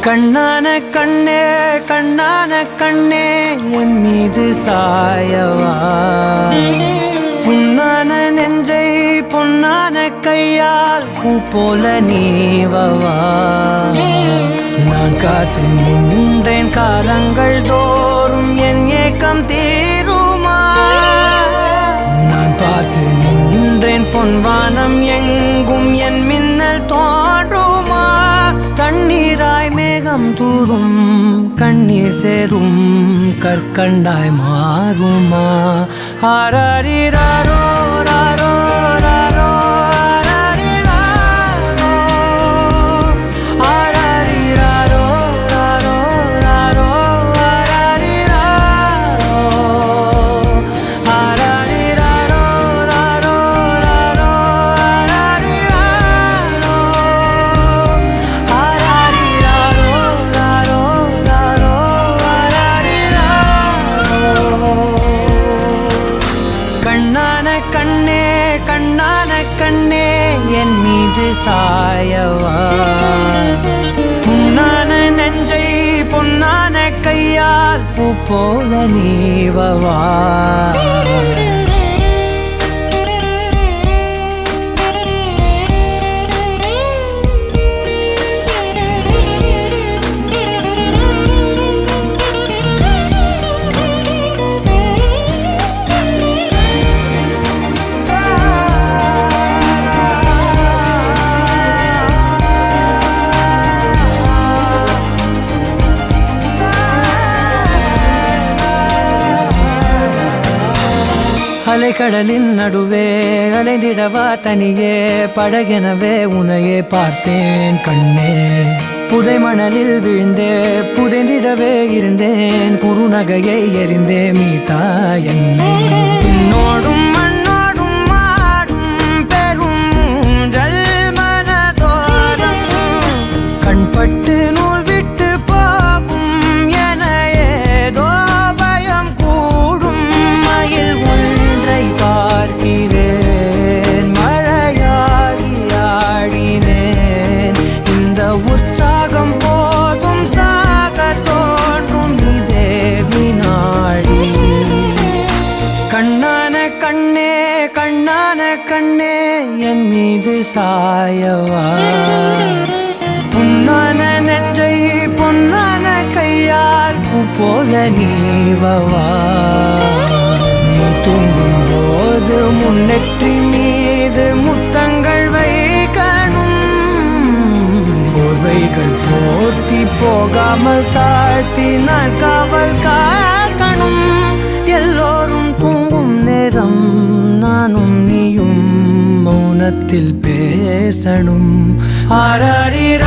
கண்ணான கண்ணே கண்ணான கண்ணே என் மீது சாயவா, புண்ணான நெஞ்சை பொன்னான கையால் பூ போல நீவவா. நான் காத்து நின்றேன் காலங்கள் தோறும் என் ஏக்கம் தீருமா. நான் பார்த்து நின்றேன் பொன்வானம் எங்கும் என் மின்னல் தோன்றுமா. தண்ணீராய் மேகம் தூரும் கண்ணீர் சேரும் கற்கண்டாய் மாறுமா. ஆராரிராரோ ராரோ ராரோ ஆராரிராரோ ராரோ ராரோ ஆராரிராரோ ராரோ ராரோ கண்ணான கண்ணே கண்ணான கண்ணே என் மீது சாயவா, புண்ணான நெஞ்சை பொன்னான கையால் பூ போல நீவவா. அலைக்கடலின் நடுவே அலைந்திடவா தனியே படகெனவே உனையே பார்த்தேன் கண்ணே. புதை மணலில் விழுந்தே புதைந்திடவே இருந்தேன், குறுநகையை எறிந்தே மீட்டா என்னை. உன்னோடும் மண்ணோடும் மாடும் பெரும் ஊஞ்சல் மனதோரம் கண்பட்டு நூல் விட்டு போகும் என ஏதோ பயம் கூடும். மயில் பார்க்கிறேன் மழையாகி ஆடினேன், இந்த உற்சாகம் போதும் சாக தோன்றும் இதே வினாடி. கண்ணான கண்ணே கண்ணான கண்ணே என் மீது சாயவா, புண்ணான நெஞ்சை பொன்னான கையால் பூ போல நீவவா. நீ தூங்கும் போது முன்னெற்றி மீது முத்தங்கள் வைக்கணும், போர்வைகள் போர்த்தி போகாமல் தாழ்த்தி நான் காவல் காக்கணும். எல்லோரும் தூங்கும் நேரம் நானும் நீயும் மௌனத்தில் பேசணும். ஆராரிரா